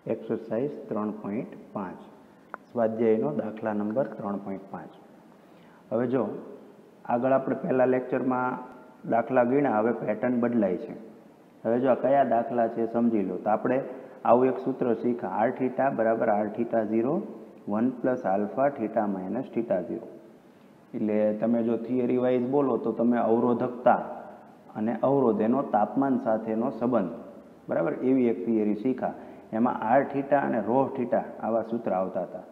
Exercise 3.5 સ્વાધ્યાયનો દાખલા number 3.5। હવે જો આગળ આપણે પહેલા લેક્ચરમાં દાખલા ગણ્યા, હવે પેટર્ન બદલાય છે। હવે જો આ કયા દાખલા છે સમજી લો। તો આપણે આવું એક સૂત્ર શીખ્યા, r θ બરાબર r θ0 1 plus alpha theta minus θ0। એટલે તમે જો થિયરી વાઇઝ બોલો તો તમે અવરોધકતા અને અવરોધ એનો તાપમાન સાથેનો સંબંધ, બરાબર, એવી એક થિયરી શીખ્યા। એમાં r θ અને ρ θ આવા સૂત્ર આવતા હતા,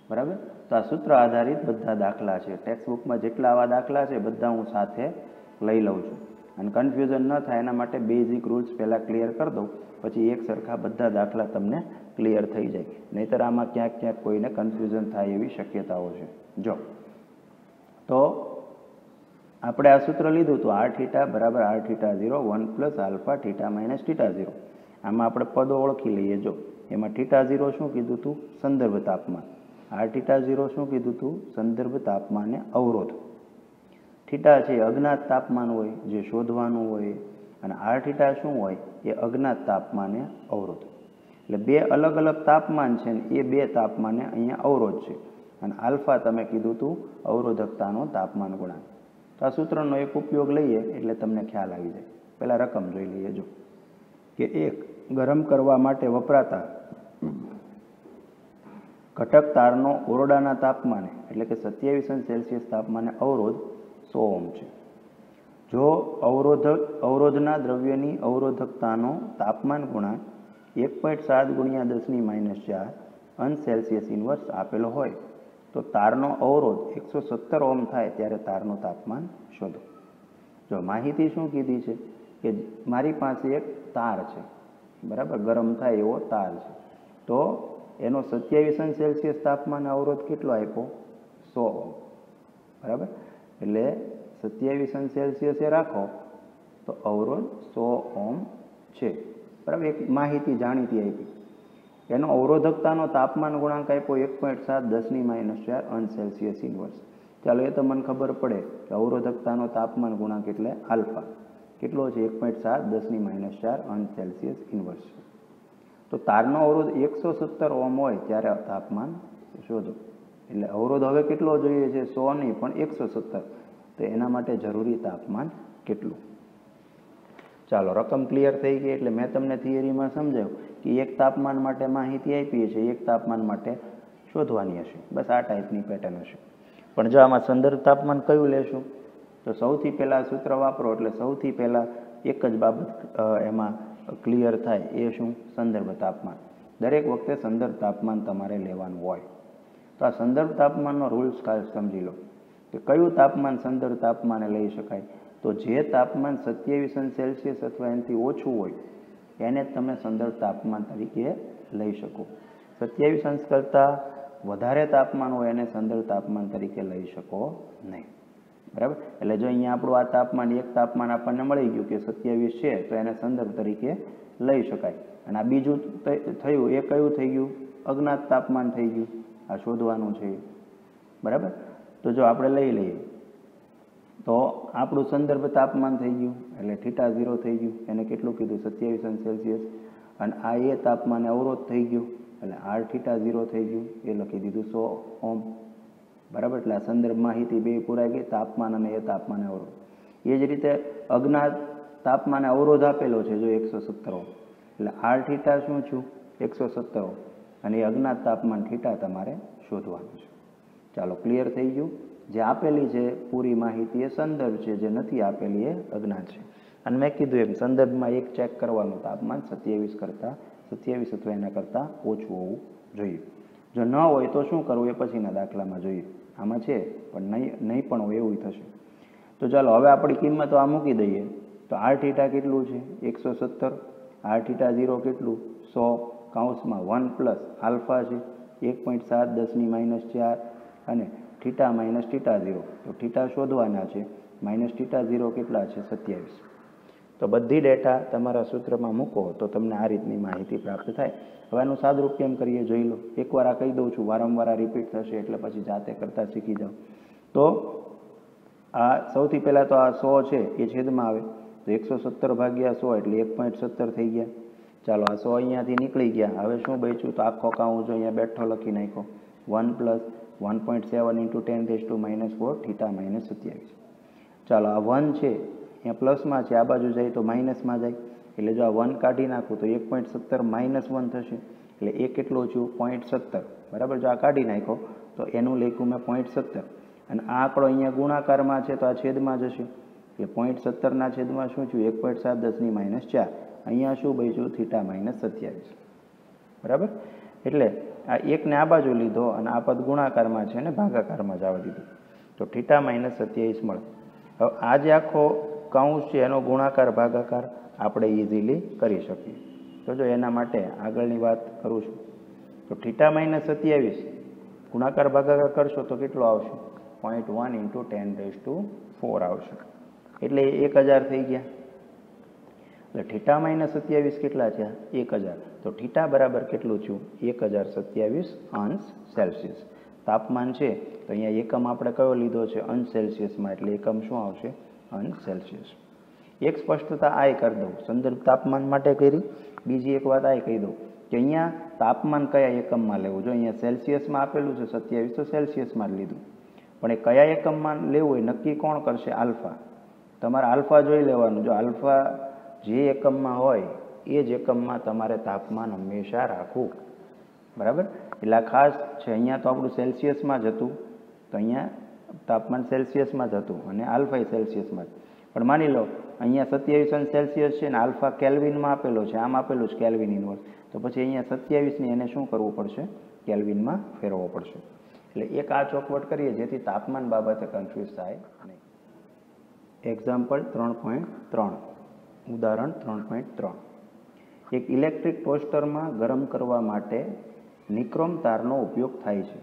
બરાબર। તો આ સૂત્ર આધારિત બધા દાખલા છે। ટેક્સ્ટબુકમાં જેટલા આવા દાખલા છે બધા હું સાથે લઈ લઉં છું, અને કન્ફ્યુઝન ન થાય એના માટે બેઝિક રૂલ્સ પહેલાં ક્લિયર કરી દઉં, પછી એક સરખા બધા દાખલા તમને ક્લિયર થઈ જાય। નહીંતર આમાં ક્યાંક ક્યાંક કોઈને કન્ફ્યુઝન થાય એવી શક્યતાઓ છે। જો તો આપણે આ સૂત્ર લીધું હતું, r θ બરાબર r θ0 1 plus alpha theta minus θ0। આમાં આપણે પદો ઓળખી લઈએ। જો એમાં θ0 શું કીધું હતું? સંદર્ભ તાપમાન। r θ0 શું કીધું હતું? સંદર્ભ તાપમાને અવરોધ। થીટા છે અજ્ઞાત તાપમાન હોય, જે શોધવાનું હોય, અને r θ શું હોય? એ અજ્ઞાત તાપમાને અવરોધ। એટલે બે અલગ અલગ તાપમાન છે ને એ બે તાપમાને અહીંયા અવરોધ છે, અને આલ્ફા તમે કીધું હતું અવરોધકતાનો તાપમાન ગુણાંક। તો આ સૂત્રનો એક ઉપયોગ લઈએ એટલે તમને ખ્યાલ આવી જાય। પહેલાં રકમ જોઈ લઈએ। જો કે એક ગરમ કરવા માટે વપરાતા ઘટક તારનો ઓરડાના તાપમાને એટલે કે 27°C તાપમાને અવરોધ 100 ઓહ્મ છે। જો અવરોધના દ્રવ્યની અવરોધકતાનો તાપમાન ગુણાંક 1.7 × 10⁻⁴ અંશ ઇન્વર્સ આપેલો હોય તો તારનો અવરોધ 170 ઓહ્મ થાય ત્યારે તારનું તાપમાન શોધો। જો માહિતી શું કીધી છે કે મારી પાસે એક તાર છે, બરાબર, ગરમ થાય એવો તાર છે, તો એનો 27°C તાપમાન અવરોધ કેટલો આપ્યો? 100 ઓહ્મ, બરાબર। એટલે 27°C એ રાખો તો અવરોધ 100 ઓહ્મ છે, બરાબર। એક માહિતી જાણીતી આપી। એનો અવરોધકતાનો તાપમાન ગુણાંક આપ્યો 1.7 10⁻⁴ અંશ ઇન્વર્સ। ચાલો એ તો મને ખબર પડે કે અવરોધકતાનો તાપમાન ગુણાંક એટલે આલ્ફા કેટલો છે? 1.7 10⁻⁴ અંશ ઇન્વર્સ। તો તારનો અવરોધ 170 ઓહ્મ હોય ત્યારે તાપમાન શોધો। એટલે અવરોધ હવે કેટલો જોઈએ છે? 100 નહીં પણ 170। તો એના માટે જરૂરી તાપમાન કેટલું? ચાલો રકમ ક્લિયર થઈ ગઈ। એટલે મેં તમને થિયરીમાં સમજાવ્યું કે એક તાપમાન માટે માહિતી આપી છે, એક તાપમાન માટે શોધવાની હશે, બસ આ ટાઈપની પેટર્ન હશે। પણ જો આમાં સંદર્ભ તાપમાન કયું લેશું? તો સૌથી પહેલાં સૂત્ર વાપરો એટલે સૌથી પહેલાં એક જ બાબત એમાં ક્લિયર થાય, એ શું? સંદર્ભ તાપમાન। દરેક વખતે સંદર્ભ તાપમાન તમારે લેવાનું હોય। તો આ સંદર્ભ તાપમાનનો રૂલ્સ ખાસ સમજી લો કે કયું તાપમાન સંદર્ભ તાપમાને લઈ શકાય? તો જે તાપમાન 27°C અથવા એનાથી ઓછું હોય એને તમે સંદર્ભ તાપમાન તરીકે લઈ શકો। 27 કરતાં વધારે તાપમાન હોય એને સંદર્ભ તાપમાન તરીકે લઈ શકો નહીં, બરાબર। એટલે જો અહીંયા આપણું આ તાપમાન, એક તાપમાન આપણને મળી ગયું કે 27 છે, તો એને સંદર્ભ તરીકે લઈ શકાય। અને આ બીજું થયું એ કયું થઈ ગયું? અજ્ઞાત તાપમાન થઈ ગયું, આ શોધવાનું છે, બરાબર। તો જો આપણે લઈ લઈએ તો આપણું સંદર્ભ તાપમાન થઈ ગયું એટલે θ0 થઈ ગયું, એને કેટલું કીધું? 27°C। અને આ એ તાપમાને અવરોધ થઈ ગયું એટલે r θ0 થઈ ગયું, એ લખી દીધું 100 ઓહ્મ, બરાબર। એટલે આ સંદર્ભ માહિતી બે પૂરાઈ ગઈ, તાપમાન અને એ તાપમાને અવરોધ। એ જ રીતે અજ્ઞાત તાપમાને અવરોધ આપેલો છે જો 170 ઓહ્મ, એટલે r θ શું છું? 170 ઓહ્મ, અને એ અજ્ઞાત તાપમાન θ તમારે શોધવાનું છે। ચાલો ક્લિયર થઈ ગયું। જે આપેલી છે પૂરી માહિતી એ સંદર્ભ છે, જે નથી આપેલી એ અજ્ઞાત છે। અને મેં કીધું એમ સંદર્ભમાં એક ચેક કરવાનું, તાપમાન 27 અથવા એના કરતાં ઓછું હોવું જોઈએ। જો ન હોય તો શું કરવું એ પછીના દાખલામાં જોઈએ। આમાં છે પણ નહીં પણ હોય એવું થશે। તો ચાલો હવે આપણી કિંમતો આ મૂકી દઈએ। તો r θ કેટલું છે? 170। r θ0 કેટલું? 100 કૌંસમાં 1 પ્લસ આલ્ફા છે 1.7 10⁻⁴ અને થીટા માઇનસ θ0, તો થીટા શોધવાના છે, માઇનસ θ0 કેટલા છે? 27। તો બધી ડેટા તમારા સૂત્રમાં મૂકો તો તમને આ રીતની માહિતી પ્રાપ્ત થાય। હવે આનું સાદરૂપ કેમ કરીએ જોઈ લો। એકવાર આ કહી દઉં છું, વારંવાર આ રિપીટ થશે એટલે પછી જાતે કરતાં શીખી જાઓ। તો આ સૌથી પહેલાં તો આ 100 છે એ છેદમાં આવે, તો 170 ભાગ્યા 100 એટલે 1.17 થઈ ગયા। ચાલો આ 100 અહીંયાથી નીકળી ગયા. હવે શું બચ્યું? તો આખો કાઉ જો અહીંયા બેઠો લખી નાખ્યો 1 + 1.7 × 10⁻⁻⁴ થીટા -27. ચાલો આ 1 છે અહીંયા પ્લસમાં છે, આ બાજુ જાય તો માઇનસમાં જાય, એટલે જો આ 1 કાઢી નાખું તો 1.17 - 1 થશે, એટલે એ કેટલો થયું? 0.17. બરાબર. જો આ કાઢી નાખ્યો તો એનું લખ્યું મેં 0.17, અને આ આંકડો અહીંયા ગુણાકારમાં છે તો આ છેદમાં જશે, એટલે 0.17ના છેદમાં શું થયું? 1.7 × 10⁻⁴. અહીંયા શું બચ્યું? થીટા -27. બરાબર. એટલે આ એકને આ બાજુ લીધો અને આ પદ ગુણાકારમાં છે ને ભાગાકારમાં જવા દીધું, તો થીટા -27 મળે. હવે આ જે આખો કૌંસ છે એનો ગુણાકાર ભાગાકાર આપણે ઇઝીલી કરી શકીએ. તો જો એના માટે આગળની વાત કરું છું, તો થીટા -27 ગુણાકાર ભાગાકાર કરશો તો કેટલો આવશે? 0.1 × 10⁴ આવશે, એટલે 1000 થઈ ગયા. એટલે થીટા -27 કેટલા થયા? 1000. તો થીટા બરાબર કેટલું થયું? 1027°C. તાપમાન છે તો અહીંયા એકમ આપણે કયો લીધો છે? અંશ સેલ્સિયસમાં, એટલે એકમ શું આવશે? અંશ સેલ્સિયસ. એક સ્પષ્ટતા આ કરી દઉં, સંદર્ભ તાપમાન માટે કરી. બીજી એક વાત આ કહી દઉં કે અહીંયા તાપમાન કયા એકમમાં લેવું? જો અહીંયા સેલ્સિયસમાં આપેલું છે 27, તો સેલ્સિયસમાં જ લીધું, પણ એ કયા એકમમાં લેવું હોય નક્કી કોણ કરશે? આલ્ફા. તમારે આલ્ફા જોઈ લેવાનું. જો આલ્ફા જે એકમમાં હોય એ જ એકમમાં તમારે તાપમાન હંમેશા રાખવું. બરાબર. એટલે ખાસ છે. અહીંયા તો આપણું સેલ્સિયસમાં જ હતું, તો અહીંયા તાપમાન સેલ્સિયસમાં જ હતું અને આલ્ફા સેલ્સિયસમાં જ. પણ માની લો અહીંયા 27 સેલ્સિયસ છે ને આલ્ફા કેલ્વિનમાં આપેલો છે, આમ આપેલું છે કેલ્વિન ઇન્વર્સ, તો પછી અહીંયા 27ને એને શું કરવું પડશે? કેલ્વિનમાં ફેરવવો પડશે. એટલે એક આ ચોખવટ કરીએ જેથી તાપમાન બાબતે કન્ફ્યુઝ થાય નહીં. એક્ઝામ્પલ 3.3. ઉદાહરણ 3.3. એક ઇલેક્ટ્રિક ટોસ્ટરમાં ગરમ કરવા માટે નિક્રોમ તારનો ઉપયોગ થાય છે.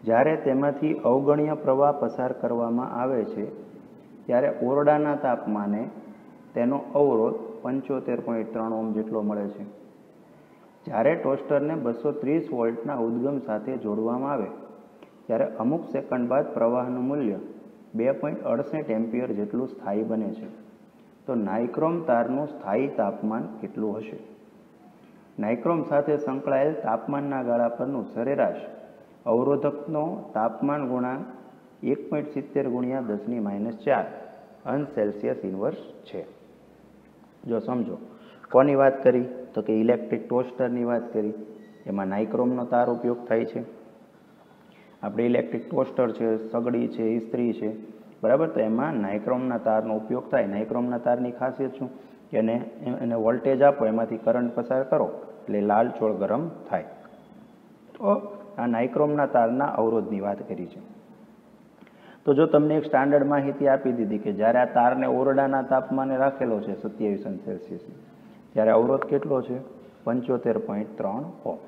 જ્યારે તેમાંથી અવગણ્ય પ્રવાહ પસાર કરવામાં આવે છે ત્યારે ઓરડાના તાપમાને તેનો અવરોધ 75.3 ઓહ્મ જેટલો મળે છે. જ્યારે ટોસ્ટરને 230 વોલ્ટના ઉદ્ગમ સાથે જોડવામાં આવે ત્યારે અમુક સેકન્ડ બાદ પ્રવાહનું મૂલ્ય 2.68 એમ્પિયર જેટલું સ્થાયી બને છે. તો નાઇક્રોમ તારનું સ્થાયી તાપમાન કેટલું હશે? નાઇક્રોમ સાથે સંકળાયેલ તાપમાનના ગાળા પરનું સરેરાશ અવરોધકનો તાપમાન ગુણાંક 1.70 × 10⁻⁴ અંશ સેલ્સિયસ ઇન્વર્સ છે. જો સમજો કોની વાત કરી? તો કે ઇલેક્ટ્રિક ટોસ્ટરની વાત કરી. એમાં નાઇક્રોમનો તાર ઉપયોગ થાય છે. આપણે ઇલેક્ટ્રિક ટોસ્ટર છે, સગડી છે, ઇસ્ત્રી છે, બરાબર, તો એમાં નાઇક્રોમના તારનો ઉપયોગ થાય. નાઇક્રોમના તારની ખાસિયત શું? કે એને વોલ્ટેજ આપો, એમાંથી કરંટ પસાર કરો એટલે લાલચોળ ગરમ થાય. તો આ નાઇક્રોમના તારના અવરોધની વાત કરી છે. તો જો તમને એક સ્ટાન્ડર્ડ માહિતી આપી દીધી કે જ્યારે આ તારને ઓરડાના તાપમાને રાખેલો છે 27 સેલ્સિયસ, ત્યારે અવરોધ કેટલો છે? 75.3 ઓહ્મ.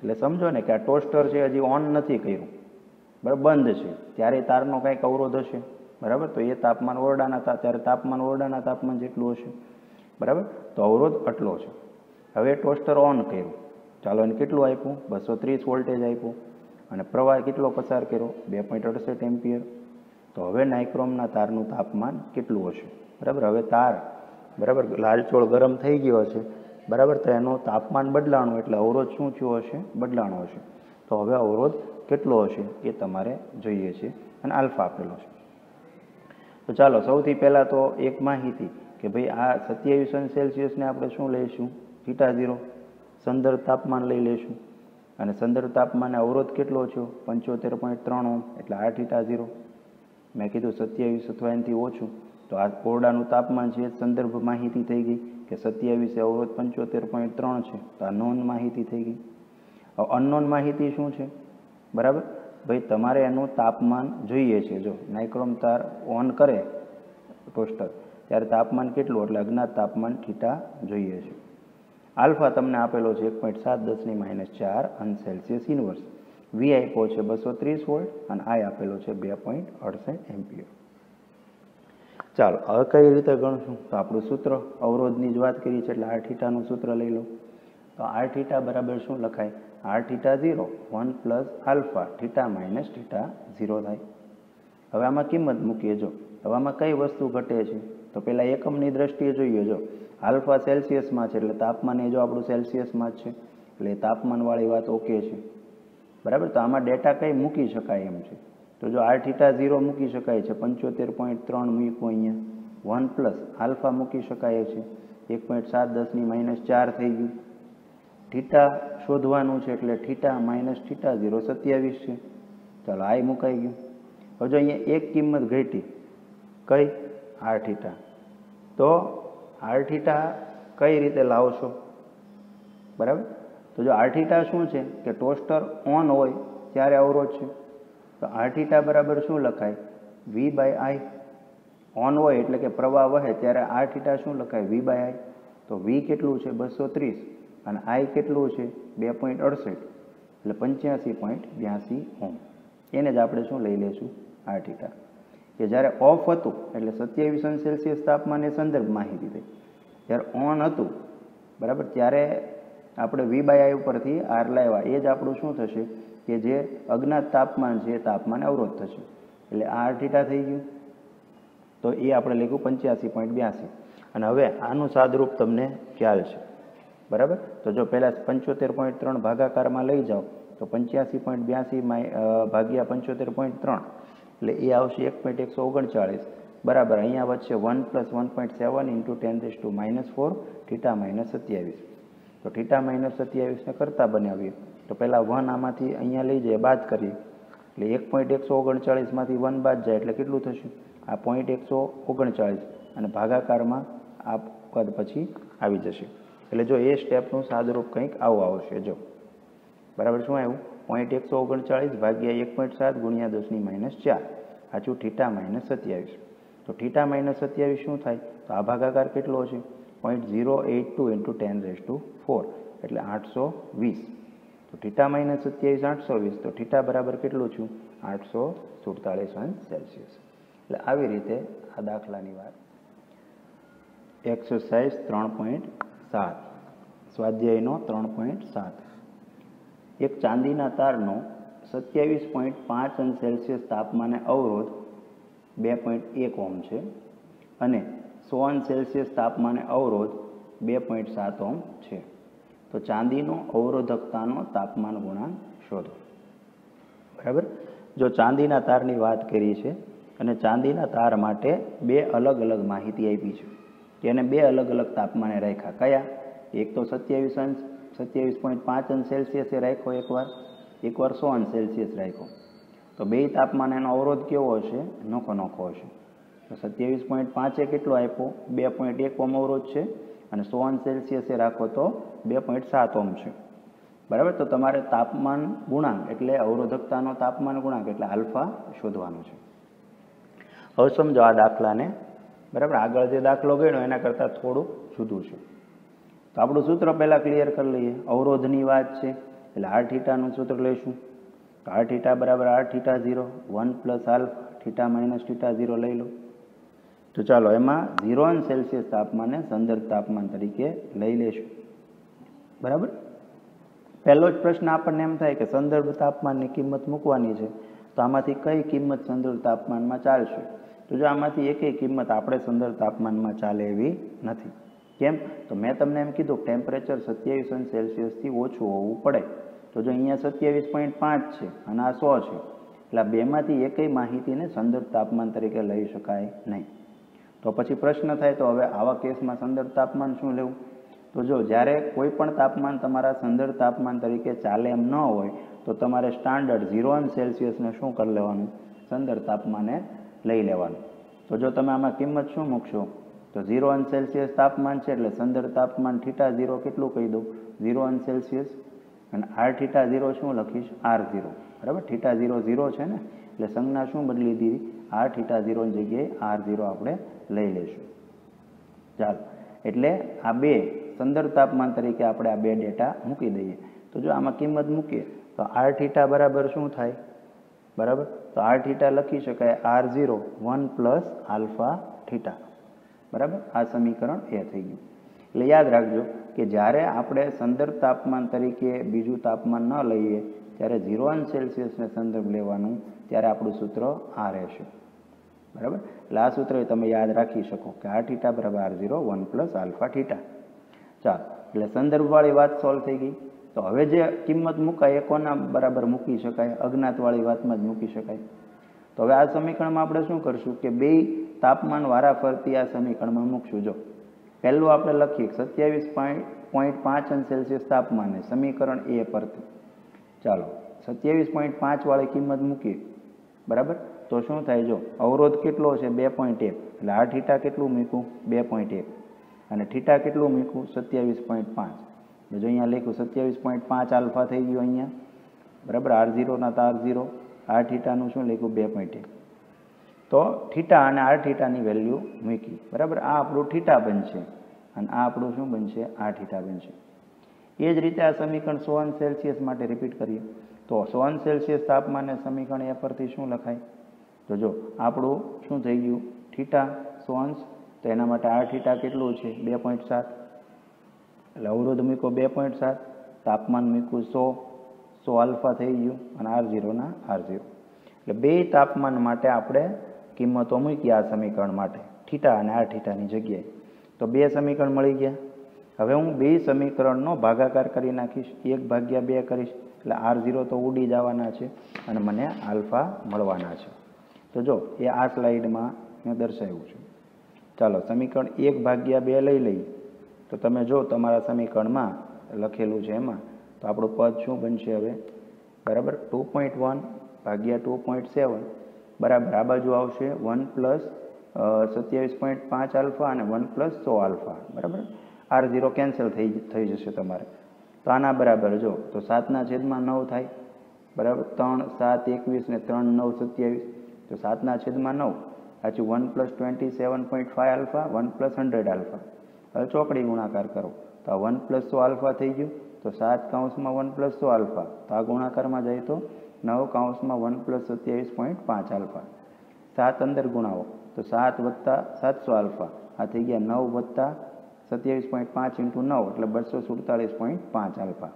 એટલે સમજો ને કે આ ટોસ્ટર છે હજી ઓન નથી કર્યું, બરાબર, બંધ છે, ત્યારે તારનો કંઈક અવરોધ હશે. બરાબર. તો એ તાપમાન ઓરડાના ત્યારે તાપમાન ઓરડાના તાપમાન જેટલું હશે. બરાબર. તો અવરોધ આટલો છે. હવે ટોસ્ટર ઓન કર્યું, ચાલો એને કેટલું આપ્યું? 230 વોલ્ટેજ આપ્યું, અને પ્રવાહ કેટલો પસાર કર્યો? 2.68 એમ્પિયર. તો હવે નાઇક્રોમના તારનું તાપમાન કેટલું હશે? બરાબર. હવે તાર બરાબર લાલચોળ ગરમ થઈ ગયો હશે. બરાબર. તો એનું તાપમાન બદલાણું એટલે અવરોધ શું થયો હશે? બદલાણો હશે. તો હવે અવરોધ કેટલો હશે એ તમારે જોઈએ છે, અને આલ્ફા આપેલો છે. તો ચાલો સૌથી પહેલાં તો એક માહિતી કે ભાઈ આ 27 સેલ્સિયસને આપણે શું લઈશું? θ0 સંદર્ભ તાપમાન લઈ લઈશું, અને સંદર્ભ તાપમાને અવરોધ કેટલો થયો? 75.3 ઓહ્મ, એટલે આ θ0. મેં કીધું 27 અથવા એનાથી ઓછું, તો આ ઓરડાનું તાપમાન છે સંદર્ભ માહિતી થઈ ગઈ કે 27 અવરોધ 75.3 છે, તો આ નોન માહિતી થઈ ગઈ. હવે અનનોન માહિતી શું છે? બરાબર. ભાઈ તમારે એનું તાપમાન જોઈએ છે. જો નાઇક્રોમ તાર ઓન કરે ટોસ્ટર ત્યારે તાપમાન કેટલું? એટલે અજ્ઞાત તાપમાન થીટા જોઈએ છે. આલ્ફા તમને આપેલો છે 1.7 10⁻⁴ અંશ સેલ્સિયસ ઇન્વર્સ. વી આપ્યો છે 230 વોલ્ટ, અને આઈ આપેલો છે 2.68 એમ્પિયર. ચાલો હવે કઈ રીતે ગણશું? તો આપણું સૂત્ર અવરોધની જ વાત કરી છે એટલે આર થીટાનું સૂત્ર લઈ લો. તો આર થીટા બરાબર શું લખાય? આર θ0 1 + આલ્ફા થીટા માઇનસ θ0 થાય. હવે આમાં કિંમત મૂકીએ. જો હવે આમાં કઈ વસ્તુ ઘટે છે? તો પહેલાં એકમની દ્રષ્ટિએ જોઈએ. જો આલ્ફા સેલ્સિયસમાં છે એટલે તાપમાન એ જો આપણું સેલ્સિયસમાં જ છે એટલે એ તાપમાનવાળી વાત ઓકે છે, બરાબર. તો આમાં ડેટા કંઈ મૂકી શકાય એમ છે. તો જો આર થીટા 0 મૂકી શકાય છે, 75.3 મૂક્યું અહીંયા, 1 પ્લસ આલ્ફા મૂકી શકાય છે, 1.7 × 10⁻⁴ થઈ ગયું. થીટા શોધવાનું છે એટલે થીટા માઇનસ થીટા 0 27 છે. ચાલો આ મુકાઈ ગયું. હવે જો અહીંયા એક કિંમત ઘટી, કઈ? R theta. તો આર થીટા કઈ રીતે લાવશો, બરાબર? તો જો આર થીટા શું છે કે ટોસ્ટર ઓન હોય ત્યારે અવરોધ છે. તો આર થીટા બરાબર શું લખાય? V/I. ઓન હોય એટલે કે પ્રવાહ વહે ત્યારે આર થીટા શું લખાય? V/I. તો V કેટલું છે? 230 અને I કેટલું છે? 2.68 એટલે 85.82 ઓહ્મ. એને જ આપણે શું લઈ લઈશું? R theta. કે જ્યારે ઓફ હતું એટલે 27°C તાપમાન એ સંદર્ભ માહિતી થઈ. જ્યારે ઓન હતું, બરાબર, ત્યારે આપણે V/I ઉપરથી આર લાવ્યા, એ જ આપણું શું થશે કે જે અજ્ઞાત તાપમાન છે એ તાપમાન અવરોધ થશે. એટલે આર થીટા થઈ ગયું. તો એ આપણે લખ્યું 85.82. અને હવે આનું સાદરૂપ તમને ખ્યાલ છે, બરાબર. તો જો પહેલાં 75.3 ભાગાકારમાં લઈ જાઓ તો 85.82 ભાગ્યા 75.3 એટલે એ આવશે 1.139, બરાબર. અહીંયા વચ્ચે 1 + 1.7 × 10⁻⁴ થીટા -27. તો થીટા -27 ને કરતાં બનાવીએ તો પહેલાં 1 આમાંથી અહીંયા લઈ જઈએ, બાદ કરીએ એટલે 1.139માંથી 1 બાદ જાય એટલે કેટલું થશે? આ 0.139 અને ભાગાકારમાં આ પદ પછી આવી જશે. એટલે જો એ સ્ટેપનું સાદરૂપ કંઈક આવું આવશે. જો બરાબર શું આવ્યું? 0.139 ભાગ્યા 1.7 × 10⁻⁴. સાચું થીટા -27. તો થીટા -27 શું થાય? તો આ ભાગાકાર કેટલો છે? 0.082 × 10⁴ એટલે 820. તો થીટા -27 820. તો થીટા બરાબર કેટલું છું? 847°C. એટલે આવી રીતે આ દાખલાની વાત. એક્સરસાઇઝ 3.7 સ્વાધ્યાયનો 3.7. એક ચાંદીના તારનો 27.5°C તાપમાને અવરોધ 2.1 ઓહ્મ છે અને 100°C તાપમાને અવરોધ 2.7 ઓહ્મ છે. તો ચાંદીનો અવરોધકતાનો તાપમાન ગુણાંક શોધો. બરાબર. જો ચાંદીના તારની વાત કરી છે અને ચાંદીના તાર માટે બે અલગ અલગ માહિતી આપી છે, તેને બે અલગ અલગ તાપમાને રાખ્યા. કયા? એક તો 27.5°C રાખ્યો, એકવાર 100°C રાખ્યો. તો બે તાપમાન એનો અવરોધ કેવો હશે? નોખો હશે. તો 27.5 કેટલો આપ્યો? 2.1 ઓહ્મ અવરોધ છે અને 100°C રાખો તો 2.7 ઓહ્મ છે, બરાબર. તો તમારે તાપમાન ગુણાંક એટલે અવરોધકતાનો તાપમાન ગુણાંક એટલે આલ્ફા શોધવાનો છે. હવે સમજો આ દાખલાને, બરાબર. આગળ જે દાખલો ગણ્યો એના કરતાં થોડું જુદું છે. તો આપણું સૂત્ર પહેલાં ક્લિયર કરી લઈએ. અવરોધની વાત છે એટલે આર થીટાનું સૂત્ર લઈશું. તો આર થીટા બરાબર R theta 0 1 + alpha theta theta 0 લઈ લો. તો ચાલો એમાં 0°C તાપમાને સંદર્ભ તાપમાન તરીકે લઈ લઈશું, બરાબર. પહેલો જ પ્રશ્ન આપણને એમ થાય કે સંદર્ભ તાપમાનની કિંમત મૂકવાની છે, તો આમાંથી કઈ કિંમત સંદર્ભ તાપમાનમાં ચાલશે? તો જો આમાંથી એકેય કિંમત આપણે સંદર્ભ તાપમાનમાં ચાલે એવી નથી. કેમ? તો મેં તમને એમ કીધું ટેમ્પરેચર 27°C ઓછું હોવું પડે. તો જો અહીંયા 27.5 છે અને આ 100 છે એટલે આ બેમાંથી એકેય માહિતીને સંદર્ભ તાપમાન તરીકે લઈ શકાય નહીં. તો પછી પ્રશ્ન થાય તો હવે આવા કેસમાં સંદર્ભ તાપમાન શું લેવું? તો જો જ્યારે કોઈ પણ તાપમાન તમારા સંદર્ભ તાપમાન તરીકે ચાલે એમ ન હોય તો તમારે સ્ટાન્ડર્ડ 0°C શું કરી લેવાનું? સંદર્ભ તાપમાને લઈ લેવાનું. તો જો તમે આમાં કિંમત શું મૂકશો? તો 0°C તાપમાન છે એટલે સંદર્ભ તાપમાન થીટા 0 કેટલું કહી દઉં? 0°C અને આર થીટા 0 શું લખીશ? R0, બરાબર. થીટા 0 0 છે ને એટલે સંજ્ઞા શું બદલી દીધી? આર થીટા 0 ની જગ્યાએ R0 આપણે લઈ લઈશું. ચાલો, એટલે આ બે સંદર્ભ તાપમાન તરીકે આપણે આ બે ડેટા મૂકી દઈએ. તો જો આમાં કિંમત મૂકીએ તો આર થીટા બરાબર શું થાય? બરાબર. તો આર થીટા લખી શકાય R0 1 + આલ્ફા થીટા, બરાબર. આ સમીકરણ એ થઈ ગયું. એટલે યાદ રાખજો કે જ્યારે આપણે સંદર્ભ તાપમાન તરીકે બીજું તાપમાન ન લઈએ ત્યારે 0°C ને સંદર્ભ લેવાનું, ત્યારે આપણું સૂત્ર આ રહેશે. બરાબર. એટલે આ સૂત્ર તમે યાદ રાખી શકો કે આર થીટા બરાબર R0 1 પ્લસ આલ્ફા થીટા. ચાલો, એટલે સંદર્ભવાળી વાત સોલ્વ થઈ ગઈ. તો હવે જે કિંમત મુકાય એ કોના બરાબર મૂકી શકાય? અજ્ઞાતવાળી વાતમાં જ મૂકી શકાય. તો હવે આ સમીકરણમાં આપણે શું કરશું કે બે તાપમાન વારાફરતી આ સમીકરણમાં મૂકશું. જો પહેલું આપણે લખીએ 27.5 અંશ સેલ્સિયસ તાપમાને સમીકરણ એ પરથી. ચાલો 27.5 વાળી કિંમત મૂકીએ. બરાબર. તો શું થાય? જો અવરોધ કેટલો છે? 2.1. એટલે આ થીટા કેટલું મૂક્યું? 2.1. અને થીટા કેટલું મૂક્યું? 27.5. જો અહીંયા લખ્યું 27.5 આલ્ફા થઈ ગયું અહીંયા. બરાબર. R0 ના તો R0, આર થીટાનું શું લખ્યું? 2.1. તો થીટા અને આર થીટાની વેલ્યુ મૂકી. બરાબર. આ આપણું થીટા બનશે અને આ આપણું શું બનશે? આર થીટા બનશે. એ જ રીતે આ સમીકરણ 100 અંશ સેલ્સિયસ માટે રિપીટ કરીએ. તો 100 અંશ સેલ્સિયસ તાપમાને સમીકરણ એ પરથી શું લખાય? તો જો આપણું શું થઈ ગયું? થીટા 100 અંશ, તો એના માટે આર થીટા કેટલું છે? 2.7. એટલે અવરોધ મૂક્યો 2.7, તાપમાન મૂક્યું 100 આલ્ફા થઈ ગયું અને R0 ના R0. એટલે બે તાપમાન માટે આપણે કિંમતો મૂકી આ સમીકરણ માટે, થીટા અને આર થીટાની જગ્યાએ. તો બે સમીકરણ મળી ગયા. હવે હું બે સમીકરણનો ભાગાકાર કરી નાખીશ, 1/2 કરીશ. એટલે R0 તો ઉડી જવાના છે અને મને આલ્ફા મળવાના છે. તો જો એ આ સ્લાઇડમાં મેં દર્શાવ્યું છે. ચાલો સમીકરણ 1/2 લઈ લઈએ. તો તમે જો તમારા સમીકરણમાં લખેલું છે એમાં, તો આપણું પદ શું બનશે હવે? બરાબર. 2.1 ભાગ્યા 2.7 બરાબર આ બાજુ આવશે 1 પ્લસ 27.5 આલ્ફા અને 1 પ્લસ 100 આલ્ફા. બરાબર. R0 કેન્સલ થઈ જશે તમારે. તો આના બરાબર જો તો 7/9 થાય. બરાબર. 3 7 21 ને 3 9 27. તો 7/9 પાછું 1 પ્લસ 27.5 આલ્ફા 1 પ્લસ 100 આલ્ફા. હવે ચોકડી ગુણાકાર કરો તો આ 1 પ્લસ 100 આલ્ફા થઈ ગયું. તો 7 કૌંસમાં 1 પ્લસ 100 આલ્ફા. તો આ ગુણાકારમાં જાય તો 9 કૌંસમાં 1 પ્લસ 27.5 આલ્ફા. 7 અંદર ગુણાવો તો 7 વત્તા 700 આલ્ફા. આ થઈ ગયા 9 વત્તા 27.5 ઇન્ટુ 9 એટલે 247.5 આલ્ફા.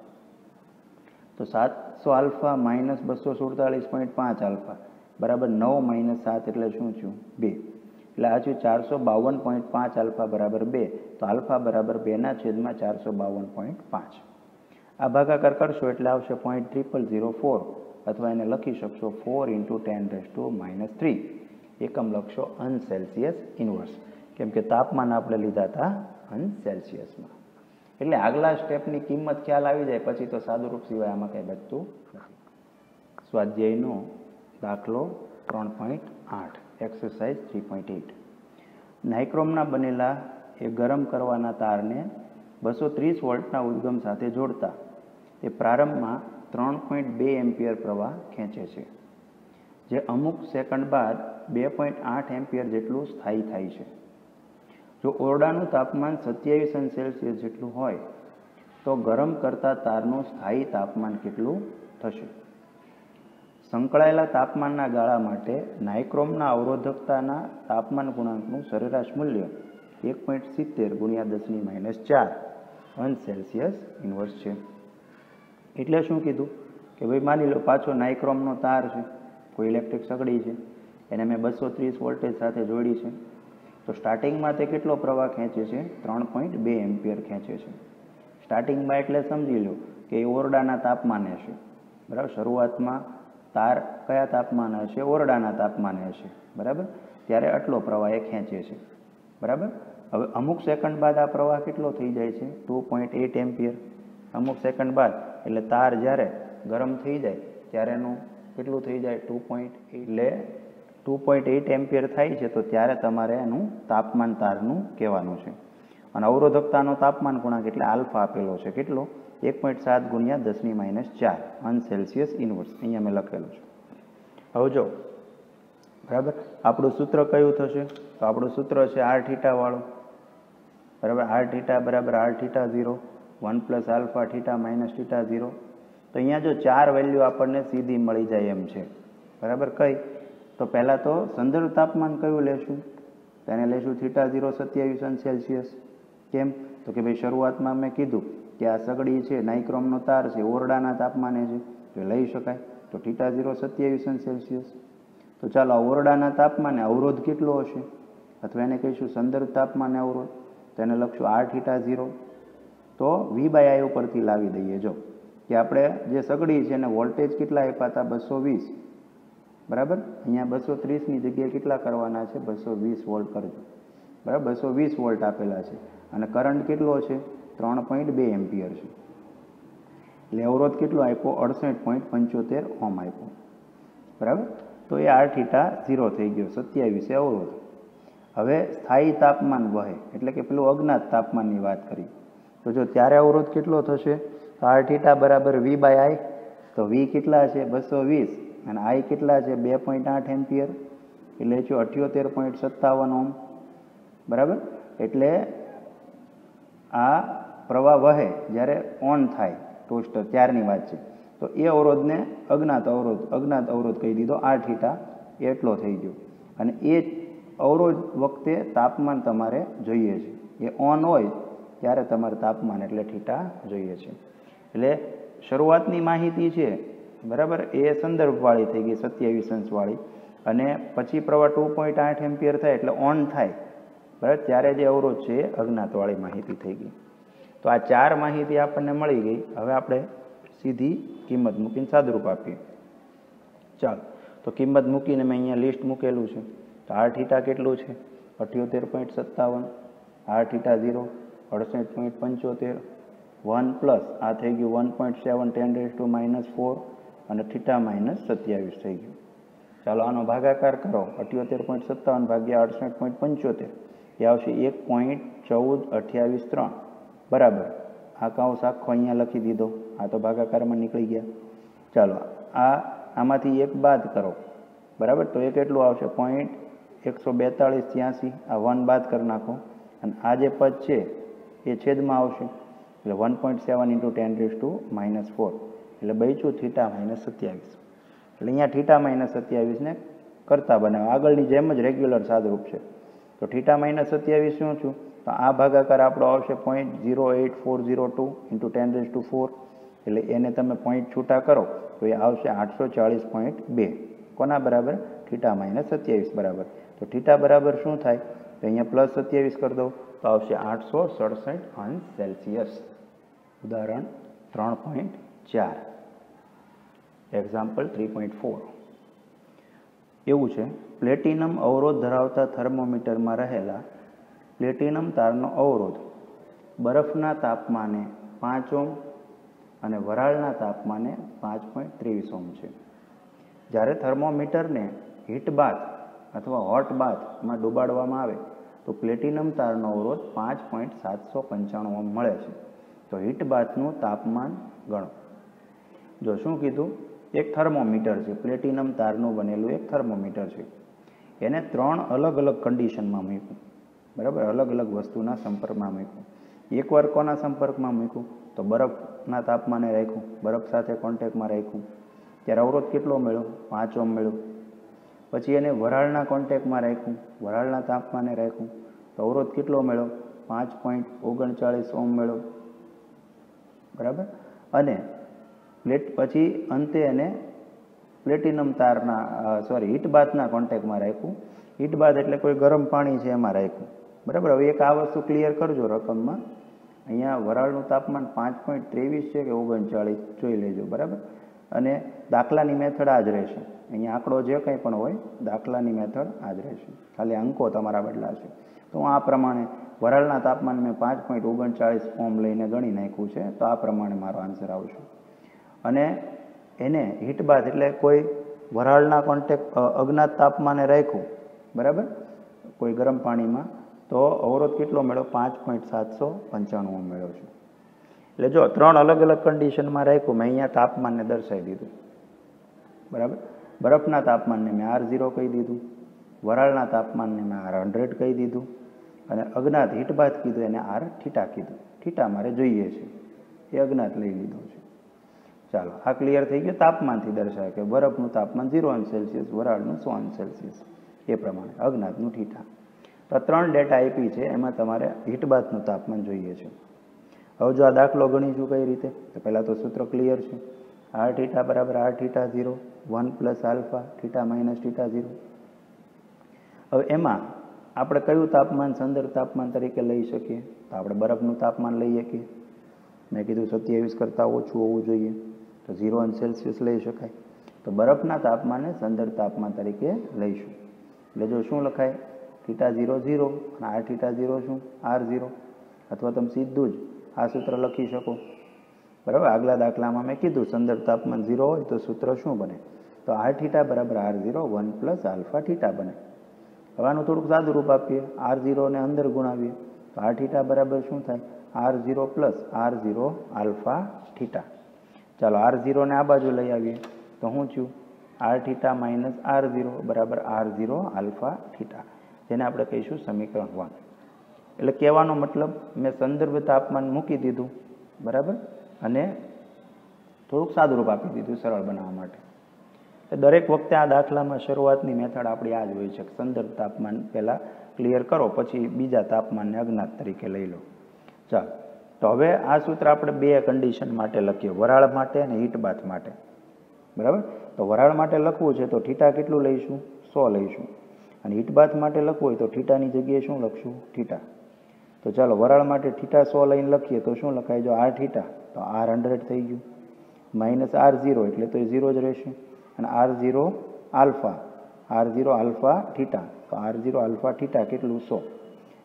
તો 700 આલ્ફા માઇનસ 247.5 આલ્ફા બરાબર 9 માઇનસ 7 એટલે શું થયું? 2. એટલે આ થયું 452.5 આલ્ફા બરાબર 2. તો આલ્ફા બરાબર 2/452.5. આ ભાગાકાર કરશો એટલે આવશે 0.0004 અથવા એને લખી શકશો 4 × 10⁻³ એકમ લખશો અંશ સેલ્સિયસ ઇન્વર્સ, કેમ કે તાપમાન આપણે લીધા હતા અંશ સેલ્સિયસમાં. એટલે આગલા સ્ટેપની કિંમત ખ્યાલ આવી જાય પછી તો સાદુરૂપ સિવાય આમાં કંઈ બચતું નથી. સ્વાધ્યાયનો દાખલો 3.8 એક્સરસાઇઝ 3.8. નાઇક્રોમના બનેલા એ ગરમ કરવાના તારને 230 વોલ્ટના ઉદ્ગમ સાથે જોડતા તે પ્રારંભમાં 3.2 એમ્પિયર પ્રવાહ ખેંચે છે, જે અમુક સેકન્ડ બાદ 2.8 એમ્પિયર જેટલું સ્થાયી થાય છે. જો ઓરડાનું તાપમાન 27 અંશ સેલ્સિયસ જેટલું હોય તો ગરમ કરતા તારનું સ્થાયી તાપમાન કેટલું થશે? સંકળાયેલા તાપમાનના ગાળા માટે નાઇક્રોમના અવરોધકતાના તાપમાન ગુણાંકનું સરેરાશ મૂલ્ય 1.70 × 10⁻⁴ અંશ સેલ્સિયસ ઇન્વર્સ છે. એટલે શું કીધું કે ભાઈ માની લો પાછો નાઇક્રોમનો તાર છે, કોઈ ઇલેક્ટ્રિક સગડી છે, એને મેં 230 વોલ્ટેજ સાથે જોડી છે. તો સ્ટાર્ટિંગમાં તે કેટલો પ્રવાહ ખેંચે છે? 3.2 એમ્પિયર ખેંચે છે. સ્ટાર્ટિંગમાં એટલે સમજી લો કે એ ઓરડાના તાપમાને હશે. બરાબર. શરૂઆતમાં તાર કયા તાપમાન હશે? ઓરડાના તાપમાને હશે. બરાબર. ત્યારે આટલો પ્રવાહ એ ખેંચે છે. બરાબર. હવે અમુક સેકન્ડ બાદ આ પ્રવાહ કેટલો થઈ જાય છે? 2.8 એમ્પિયર. અમુક સેકન્ડ બાદ એટલે તાર જ્યારે ગરમ થઈ જાય ત્યારે એનું કેટલું થઈ જાય? 2.8 એટલે 2.8 એમ્પિયર થાય છે. તો ત્યારે તમારે એનું તાપમાન તારનું કહેવાનું છે. અને અવરોધકતાનો તાપમાન ગુણાંક એટલે આલ્ફા આપેલો છે. કેટલો? 1.7 × 10⁻⁴ અંશ સેલ્સિયસ ઇન્વર્સ. અહીંયા મેં લખેલું છે. હવે જો બરાબર આપણું સૂત્ર કયું થશે? તો આપણું સૂત્ર છે આર થીટા વાળું. બરાબર. આર થીટા બરાબર R theta 0 1 plus alpha theta minus theta 0. તો અહીંયા જો 4 વેલ્યુ આપણને સીધી મળી જાય એમ છે. બરાબર. કઈ? તો પહેલાં તો સંદર્ભ તાપમાન કયું લેશું? તો એને લેશું થીટા 0 27 અંશ સેલ્સિયસ. કેમ? તો કે ભાઈ શરૂઆતમાં મેં કીધું કે આ સગડી છે, નાઇક્રોમનો તાર છે, ઓરડાના તાપમાને છે, તો લઈ શકાય. તો થીટા 0 27 અંશ સેલ્સિયસ. તો ચાલો ઓરડાના તાપમાને અવરોધ કેટલો હશે, અથવા એને કહીશું સંદર્ભ તાપમાને અવરોધ, તો એને લખશું R θ0. તો V/I ઉપરથી લાવી દઈએ. જો કે આપણે જે સગડી છે એને વોલ્ટેજ કેટલા આપ્યા હતા, 220, બરાબર. અહીંયા 230ની જગ્યાએ કેટલા કરવાના છે, 220 વોલ્ટ કરજો, બરાબર. 220 વોલ્ટ આપેલા છે અને કરંટ કેટલો છે, 3.2 એમ્પિયર છે. એટલે અવરોધ કેટલો આપ્યો, 68.75 ઓહમ આપ્યો, બરાબર. તો એ R θ0 થઈ ગયો, 27 અવરોધ. હવે સ્થાયી તાપમાન વહે, એટલે કે પેલું અજ્ઞાત તાપમાનની વાત કરી, તો જો ત્યારે અવરોધ કેટલો થશે, તો R θ V/I. તો V કેટલા છે, 220, અને I કેટલા છે, 2.8 એમ્પિયર, એટલે છે 78.57 ઓહમ, બરાબર. એટલે આ પ્રવાહ વહે જ્યારે ઓન થાય ટોસ્ટર ત્યારની વાત છે. તો એ અવરોધને અજ્ઞાત અવરોધ કહી દીધો, R θ એટલો થઈ ગયો. અને એ અવરોધ વખતે તાપમાન તમારે જોઈએ છે, એ ઓન હોય ત્યારે તમારે તાપમાન એટલે θ જોઈએ છે. એટલે શરૂઆતની માહિતી છે, બરાબર, એ સંદર્ભવાળી થઈ ગઈ, 27 વાળી. અને પછી પ્રવાહ 2.8 એમ્પિયર થાય એટલે ઓન થાય, બરાબર, ત્યારે જે અવરોધ છે એ અજ્ઞાતવાળી માહિતી થઈ ગઈ. તો આ 4 માહિતી આપણને મળી ગઈ. હવે આપણે સીધી કિંમત મૂકીને સાદુરૂપ આપીએ. ચાલો, તો કિંમત મૂકીને મેં અહીંયા લિસ્ટ મૂકેલું છે. તો R θ કેટલું છે, 78.57, R θ0 68.75, 1 પ્લસ આ થઈ ગયું 1.7 10⁻⁻⁴, અને θ -27 થઈ ગયું. ચાલો આનો ભાગાકાર કરો, 78.57 ભાગ્યા 68.75 એ આવશે 1.1428 બરાબર. આ કાઉન્સ આખો અહીંયા લખી દીધો, આ તો ભાગાકારમાં નીકળી ગયા. ચાલો આમાંથી એક બાદ કરો, બરાબર, તો એ કેટલું આવશે, 0.14283. આ 1 બાદ કરી નાખો, અને આ જે પદ છે એ છેદમાં આવશે, એટલે 1.7 × 10⁻⁻⁴, એટલે બચ્યું θ -27. એટલે અહીંયા θ -27 ને કરતા બનાવે, આગળની જેમ જ રેગ્યુલર સાદરૂપ છે. તો θ -27 શું છું, તો આ ભાગાકાર આપણો આવશે 0.08402 × 10⁴, એટલે એને તમે પોઈન્ટ છૂટા કરો તો એ આવશે 840.2. કોના બરાબર, θ -27 બરાબર. તો θ બરાબર શું થાય, તો અહીંયા +27 કરી દો તો આવશે 867 અંશ સેલ્સિયસ. ઉદાહરણ 3.4, એક્ઝામ્પલ 3.4 એવું છે. પ્લેટિનમ અવરોધ ધરાવતા થર્મોમીટરમાં રહેલા પ્લેટિનમ તારનો અવરોધ બરફના તાપમાને 5 ઓહમ અને વરાળના તાપમાને 5.23 ઓહમ છે. જ્યારે થર્મોમીટરને હીટ બાથ અથવા હોટ બાથમાં ડુબાડવામાં આવે તો પ્લેટિનમ તારનો અવરોધ 5.795 ઓહમ મળે છે. તો હીટ બાથનું તાપમાન ગણો. જો શું કીધું, એક થર્મોમીટર છે, પ્લેટિનમ તારનું બનેલું એક થર્મોમીટર છે. એને 3 અલગ અલગ કન્ડિશનમાં મૂક્યું, બરાબર, અલગ અલગ વસ્તુના સંપર્કમાં મૂક્યું. એકવાર કોના સંપર્કમાં મૂક્યું, તો બરફના તાપમાને રાખ્યું, બરફ સાથે કોન્ટેક્ટમાં રાખ્યું, ત્યારે અવરોધ કેટલો મળ્યો, 5 ઓહમ મળ્યો. પછી એને વરાળના કોન્ટેક્ટમાં રાખ્યું, વરાળના તાપમાને રાખ્યું, તો અવરોધ કેટલો મળ્યો, 5.39 ઓહમ મળ્યો, બરાબર. અને પછી અંતે એને પ્લેટિનમ તારના હીટ બાથના કોન્ટેક્ટમાં રાખ્યું. હીટ બાથ એટલે કોઈ ગરમ પાણી છે એમાં રાખ્યું, બરાબર. હવે એક આ વસ્તુ ક્લિયર કરજો રકમમાં, અહીંયા વરાળનું તાપમાન 5.23 છે કે 39 જોઈ લેજો, બરાબર. અને દાખલાની મેથડ આ જ રહેશે, અહીંયા આંકડો જે કંઈ પણ હોય દાખલાની મેથડ આ જ રહેશે, ખાલી અંકો તમારા બદલાશે. તો હું આ પ્રમાણે વરાળના તાપમાન મેં 5.39 ઓહમ લઈને ગણી નાખ્યું છે, તો આ પ્રમાણે મારો આન્સર આવશે. અને એને હીટ બાથ એટલે કોઈ વરાળના કોન્ટેક્ટ અજ્ઞાત તાપમાને રાખ્યું, બરાબર, કોઈ ગરમ પાણીમાં, તો અવરોધ કેટલો મળ્યો, 5.795 ઓહમ મળ્યો છે. એટલે જો 3 અલગ અલગ કન્ડિશનમાં રાખ્યું, મેં અહીંયા તાપમાનને દર્શાવી દીધું, બરાબર. બરફના તાપમાનને મેં R0 કહી દીધું, વરાળના તાપમાનને મેં R100 કહી દીધું, અને અજ્ઞાત હીટ બાથ કીધું એને R θ કીધું. θ મારે જોઈએ છે, એ અજ્ઞાત લઈ લીધો છે. ચાલો, આ ક્લિયર થઈ ગયું. તાપમાનથી દર્શાવે કે બરફનું તાપમાન 0 અંશ સેલ્સિયસ, વરાળનું 100 અંશ સેલ્સિયસ, એ પ્રમાણે અજ્ઞાતનું θ. તો 3 ડેટા આપી છે, એમાં તમારે હીટ બાથનું તાપમાન જોઈએ છે. હવે જો આ દાખલો ગણીશું કઈ રીતે, તો પહેલાં તો સૂત્ર ક્લિયર છે. આર થીટા બરાબર R theta 0 1 plus alpha theta minus theta 0. હવે એમાં આપણે કયું તાપમાન સંદર્ભ તાપમાન તરીકે લઈ શકીએ? તો આપણે બરફનું તાપમાન લઈ શકીએ. મેં કીધું 27 કરતાં ઓછું હોવું જોઈએ, તો 0 સેલ્સિયસ લઈ શકાય. તો બરફના તાપમાનને સંદર્ભ તાપમાન તરીકે લઈશું. એટલે જો શું લખાય? થીટા 0 0 અને આર થીટા 0 શું? R0. અથવા તમે સીધું જ આ સૂત્ર લખી શકો. બરાબર, આગલા દાખલામાં મેં કીધું સંદર્ભ તાપમાન 0 હોય તો સૂત્ર શું બને? તો આર થીટા બરાબર R0 1 પ્લસ આલ્ફા થીટા બને. હવે આનું થોડુંક સાદું રૂપ આપીએ, R0 ને અંદર ગુણાવીએ તો આર થીટા બરાબર શું થાય? R0 plus R0 alpha theta. ચાલો R0 ને આ બાજુ લઈ આવીએ તો શું થયું? આર થીટા માઇનસ R0 બરાબર R0 આલ્ફા થીટા, જેને આપણે કહીશું સમીકરણ 1. એટલે કહેવાનો મતલબ મેં સંદર્ભ તાપમાન મૂકી દીધું, બરાબર, અને થોડુંક સાદું રૂપ આપી દીધું સરળ બનાવવા માટે. દરેક વખતે આ દાખલામાં શરૂઆતની મેથડ આપણી આ જ હોય છે, સંદર્ભ તાપમાન પહેલાં ક્લિયર કરો, પછી બીજા તાપમાનને અજ્ઞાત તરીકે લઈ લો. ચાલો, તો હવે આ સૂત્ર આપણે બે કન્ડિશન માટે લખીએ, વરાળ માટે અને હીટ બાથ માટે. બરાબર, તો વરાળ માટે લખવું છે તો થીટા કેટલું લઈશું? 100 લઈશું. અને હીટ બાથ માટે લખવું હોય તો થીટાની જગ્યાએ શું લખશું? થીટા. તો ચાલો વરાળ માટે થીટા 100 લઈને લખીએ તો શું લખાય? જો આર થીટા તો R100 થઈ ગયું, માઇનસ R0 એટલે તો એ 0 જ રહેશે. અને R0 આલ્ફા થીટા, તો R0 આલ્ફા થીટા કેટલું? 100.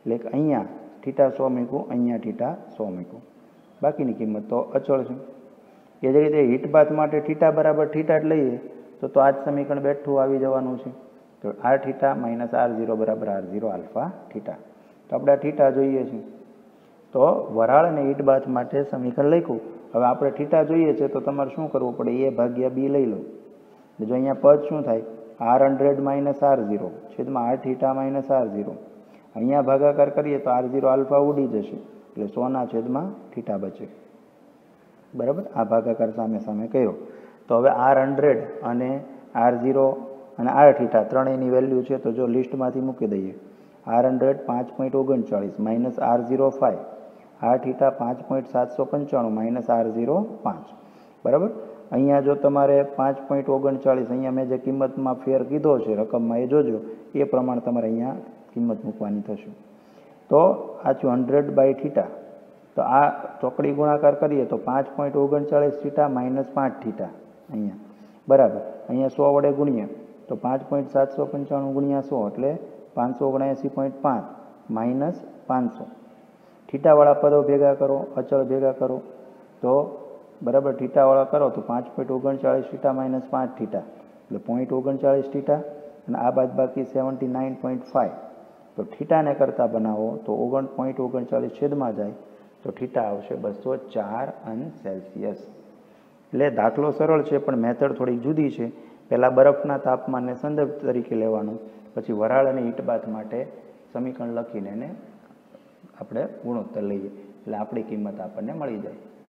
એટલે કે અહીંયા થીટા 100 મૂકું, અહીંયા થીટા 100 મૂકું, બાકીની કિંમત તો અચળ છે. એ જ રીતે હીટ બાથ માટે થીટા બરાબર થીટા જ લઈએ તો આ જ સમીકરણ બેઠું આવી જવાનું છે. તો આર થીટા માઇનસ R0 બરાબર R0 આલ્ફા થીટા. તો આપણે આ થીટા જોઈએ છે. તો વરાળ અને હીટ બાથ માટે સમીકરણ લખ્યું. હવે આપણે થીટા જોઈએ છે તો તમારે શું કરવું પડે? A ભાગ્યા B લઈ લો. જો અહીંયા પદ શું થાય? R100 માઇનસ R0 છેદમાં આર થીટા માઇનસ R0. અહીંયા ભાગાકાર કરીએ તો R0 આલ્ફા ઉડી જશે, એટલે 100 છેદમાં થીટા બચે. બરાબર, આ ભાગાકાર સામે સામે કર્યો. તો હવે R100 અને R0 અને આર થીટા ત્રણેયની વેલ્યુ છે તો જો લિસ્ટમાંથી મૂકી દઈએ. R100 5.39 minus R0 5, R theta 5.795 minus R0 5. બરાબર, અહીંયા જો તમારે 5.39, અહીંયા મેં જે કિંમતમાં ફેર કીધો છે રકમમાં એ જોજો, એ પ્રમાણે તમારે અહીંયા કિંમત મૂકવાની થશે. તો આ છું 100 થીટા, તો આ ચોકડી ગુણાકાર કરીએ તો 5.39 થીટા માઇનસ 5 થીટા અહીંયા. બરાબર, અહીંયા 100 વડે ગુણીએ તો 5.795 ગુણ્યા 100 એટલે 579.5 માઇનસ 500. થીટાવાળા પદો ભેગા કરો, અચળ ભેગા કરો તો બરાબર થીટાવાળા કરો તો 5.39 થીટા માઇનસ 5 થીટા એટલે 0.39 થીટા, અને આ બાદ બાકી 79.5. તો થીટાને કરતાં બનાવો તો 0.39 છેદમાં જાય તો થીટા આવશે 204 સેલ્સિયસ. એટલે દાખલો સરળ છે પણ મેથડ થોડીક જુદી છે. પહેલાં બરફના તાપમાનને સંદર્ભ તરીકે લેવાનું, પછી વરાળ અને હીટ બાથ માટે સમીકરણ લખીને એને આપણે ગુણોત્તર લઈએ એટલે આપણી કિંમત આપણને મળી જાય.